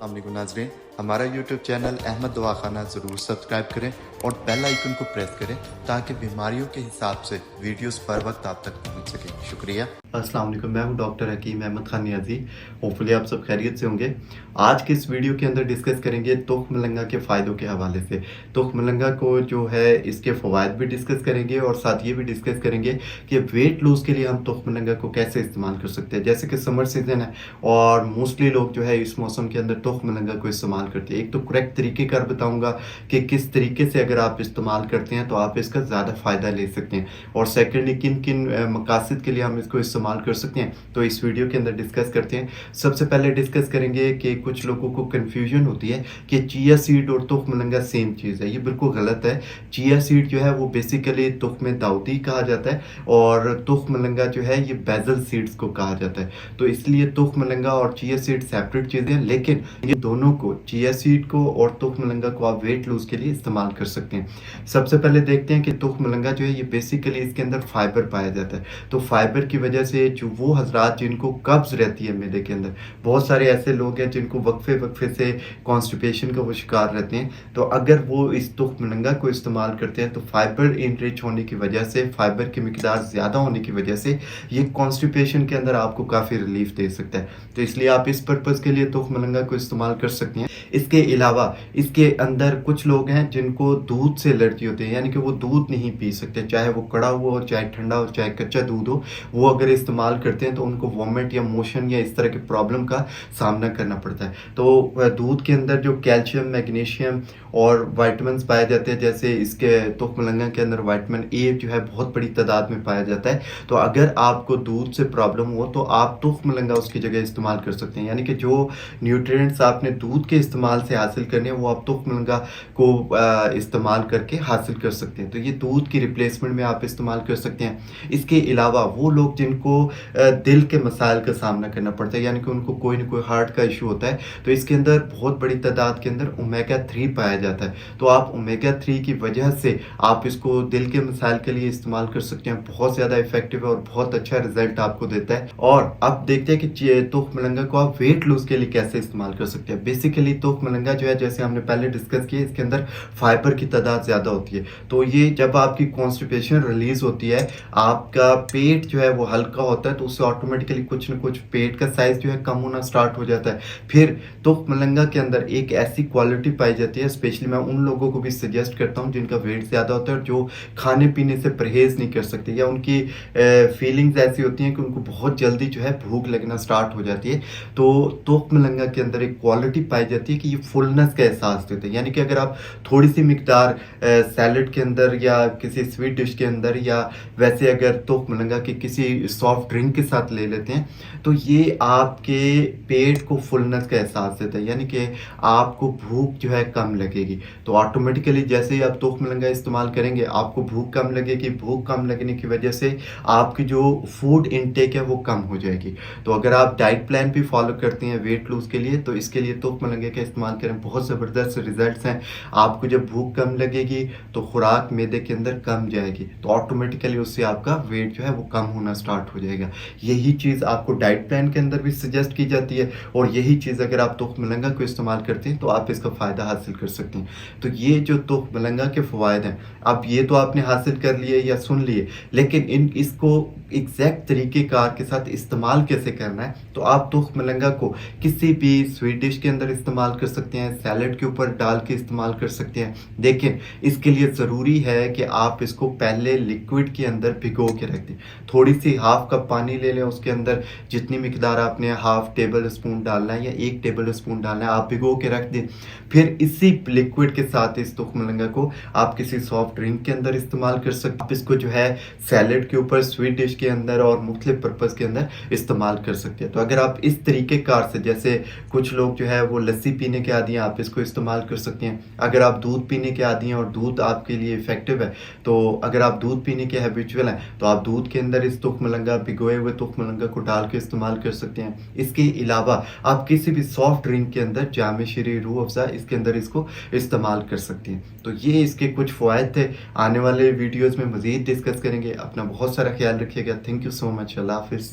अस्सलामुअलैकुम नाज़रीन, हमारा यूट्यूब चैनल अहमद दवाखाना ज़रूर सब्सक्राइब करें और बेल आइकन को प्रेस करें ताकि बीमारियों के हिसाब से वीडियोस पर वक्त आप तक पहुंच सके। शुक्रिया। अस्सलाम वालेकुम, मैं हूं डॉक्टर हकीम अहमद खान नियाज़ी। होपफुली आप सब खैरियत से होंगे। आज के इस वीडियो के अंदर डिस्कस करेंगे तुख मलंगा के फ़ायदों के हवाले से। तुख मलंगा को जो है इसके फ़वाइद भी डिस्कस करेंगे और साथ ये भी डिस्कस करेंगे कि वेट लूज़ के लिए हम तुख मलंगा को कैसे इस्तेमाल कर सकते हैं। जैसे कि समर सीज़न है और मोस्टली लोग जो है इस मौसम के अंदर तुख मलंगा को इस्तेमाल करते हैं। एक तो करेक्ट तरीके कार बताऊंगा कि किस तरीके से अगर आप इस्तेमाल करते हैं तो आप इसका ज़्यादा फ़ायदा ले सकते हैं, और सेकेंडली किन किन मकासद के लिए हम इसको इस्तेमाल कर सकते हैं, तो इस वीडियो के अंदर डिस्कस करते हैं। सबसे पहले डिस्कस करेंगे कि कुछ लोगों को कन्फ्यूजन होती है कि चिया सीड और तुख मलंगा सेम चीज़ है। ये बिल्कुल गलत है। चिया सीड जो है वो बेसिकली तुख में दाऊदी कहा जाता है और तुख मलंगा जो है ये बेजल सीड्स को कहा जाता है। तो इसलिए तुख मलंगा और चिया सीड सेपरेट चीज़ें हैं, लेकिन ये दोनों को, चिया सीड को और तुख मलंगा को, आप वेट लूज के लिए इस्तेमाल कर सकते हैं। सबसे पहले देखते हैं कि तुख मलंगा जो है ये बेसिकली इसके अंदर फाइबर पाया जाता है। तो फाइबर की वजह से जो वो हजरात जिनको कब्ज रहती है मैदे के अंदर, बहुत सारे ऐसे लोग हैं जिनको वक्फे वक्फे से कॉन्स्टिपेशन का वो शिकार रहते हैं, तो अगर वो इस तुख मलंगा को इस्तेमाल करते हैं तो फाइबर इनरिच होने की वजह से, फाइबर की मिकदार ज़्यादा होने की वजह से ये कॉन्स्टिपेशन के अंदर आपको काफ़ी रिलीफ दे सकता है। तो इसलिए आप इस पर्पज़ के लिए तुख मलंगा को इस्तेमाल कर सकते हैं। इसके अलावा इसके अंदर कुछ लोग हैं जिनको दूध से एलर्जी होती है, यानी कि वो दूध नहीं पी सकते, चाहे वो कड़ा हुआ हो, चाहे ठंडा हो, चाहे कच्चा दूध हो। वो अगर इस्तेमाल करते हैं तो उनको वॉमिट या मोशन या इस तरह के प्रॉब्लम का सामना करना पड़ता है। तो दूध के अंदर जो कैल्शियम, मैग्नीशियम और वाइटामिन पाए जाते हैं, जैसे इसके तुख मलंगा के अंदर विटामिन ए जो है बहुत बड़ी तादाद में पाया जाता है। तो अगर आपको दूध से प्रॉब्लम हो तो आप तुख मलंगा उसकी जगह इस्तेमाल कर सकते हैं, यानी कि जो न्यूट्रिएंट्स आपने दूध के इस्तेमाल से हासिल करने हैं वो आप तुख मलंगा को इस्तेमाल करके हासिल कर सकते हैं। तो ये दूध की रिप्लेसमेंट में आप इस्तेमाल कर सकते हैं। इसके अलावा वो लोग जिनको दिल के मसाइल का सामना करना पड़ता है, यानी कि उनको कोई ना कोई हार्ट का इशू होता है, तो इसके अंदर बहुत बड़ी तादाद के अंदर ओमेगा 3 पाया जाता है। तो आप ओमेगा 3 की वजह से आप इसको दिल के मसाइल के लिए इस्तेमाल कर सकते हैं। बहुत ज़्यादा इफेक्टिव है और बहुत अच्छा रिजल्ट आपको देता है। और अब देखते हैं कि तुख मलंगा को आप वेट लूज के लिए कैसे इस्तेमाल कर सकते हैं। बेसिकली तुख मलंगा जो है, जैसे हमने पहले डिस्कस किया, इसके अंदर फाइबर की तादाद ज़्यादा होती है। तो ये जब आपकी कॉन्स्टिपेशन रिलीज होती है, आपका पेट जो है वो हल्का होता है, तो उससे ऑटोमेटिकली कुछ ना कुछ पेट का साइज जो है कम होना स्टार्ट हो जाता है। फिर तुख मलंगा के अंदर एक ऐसी क्वालिटी पाई जाती है, स्पेशली मैं उन लोगों को भी सजेस्ट करता हूँ जिनका वेट ज़्यादा होता है और जो खाने पीने से परहेज नहीं कर सकते, या उनकी फीलिंग्स ऐसी होती हैं कि उनको बहुत जल्दी जो है भूख लगना स्टार्ट हो जाती है। तो तुख मलंगा के अंदर एक क्वालिटी पाई जाती है कि ये फुलनेस का एहसास देते हैं, यानी कि अगर आप थोड़ी सी मिकदार सैलड के अंदर या किसी स्वीट डिश के अंदर, या वैसे अगर तुख मलंगा के किसी सॉफ्ट ड्रिंक के साथ ले लेते हैं, तो ये आपके पेट को फुलनेस का एहसास देता है, यानी कि आपको भूख जो है कम लगेगी। तो ऑटोमेटिकली जैसे ही आप तुख मलंगा इस्तेमाल करेंगे आपको भूख कम लगेगी। भूख कम लगने की वजह से आपकी जो फूड इनटेक है वो कम हो जाएगी। तो अगर आप डाइट प्लान भी फॉलो करते हैं वेट लूज के लिए, तो इसके लिए तुख मलंगे का इस्तेमाल करें, बहुत ज़बरदस्त रिजल्ट्स हैं। आपको जब भूख कम लगेगी तो खुराक मैदे के अंदर कम जाएगी, तो ऑटोमेटिकली उससे आपका वेट जो है वो कम होना स्टार्ट हो जाएगा। यही चीज़ आपको डाइट प्लान के अंदर भी सजेस्ट की जाती है, और यही चीज़ अगर आप तुख मलंगा को इस्तेमाल करते हैं तो आप इसका फ़ायदा हासिल कर सकते हैं। तो ये जो तुख मलंगा के फ़वाइद हैं, अब ये तो आपने हासिल कर लिए या सुन लिए, लेकिन इसको एग्जैक्ट तरीके कार के साथ इस्तेमाल कैसे करना है, तो आप तुख मलंगा को किसी भी स्वीट डिश के अंदर इस्तेमाल कर सकते हैं, सैलड के ऊपर डाल के इस्तेमाल कर सकते हैं। लेकिन इसके लिए ज़रूरी है कि आप इसको पहले लिक्विड के अंदर भिगो के रख दें। थोड़ी सी हाफ कप पानी ले लें, उसके अंदर जितनी मिकदार आपने हाफ टेबल स्पून डालना है या 1 टेबल स्पून डालना है, आप भिगो के रख दें। फिर इसी लिक्विड के साथ इस तुख मलंगा को आप किसी सॉफ्ट ड्रिंक के अंदर इस्तेमाल कर सकते हैं। आप इसको जो है सैलड के ऊपर, स्वीट डिश के अंदर और मुख्तलिफ पर्पज़ के अंदर इस्तेमाल कर सकते हैं। तो अगर आप इस तरीके कार से, जैसे कुछ लोग जो है वो लस्सी पीने के आदी हैं, आप इसको इस्तेमाल कर सकते हैं। अगर आप दूध पीने के आदी हैं और दूध आपके लिए इफेक्टिव है, तो अगर आप दूध पीने के हैबिचुअल हैं तो आप दूध के अंदर इस तुख मलंगा, भिगोए हुए तुख मलंगा को डाल के इस्तेमाल कर सकते हैं। इसके अलावा आप किसी भी सॉफ्ट ड्रिंक के अंदर, जामे शीरी, रूह अफ़ज़ा, इसके अंदर इसको इस्तेमाल कर सकते हैं। तो ये इसके कुछ फ़वाइद थे। आने वाले वीडियोज़ में मज़ीद डिस्कस करेंगे। अपना बहुत सारा ख्याल रखिएगा। Thank you so much. अल्लाह हाफ़िज़।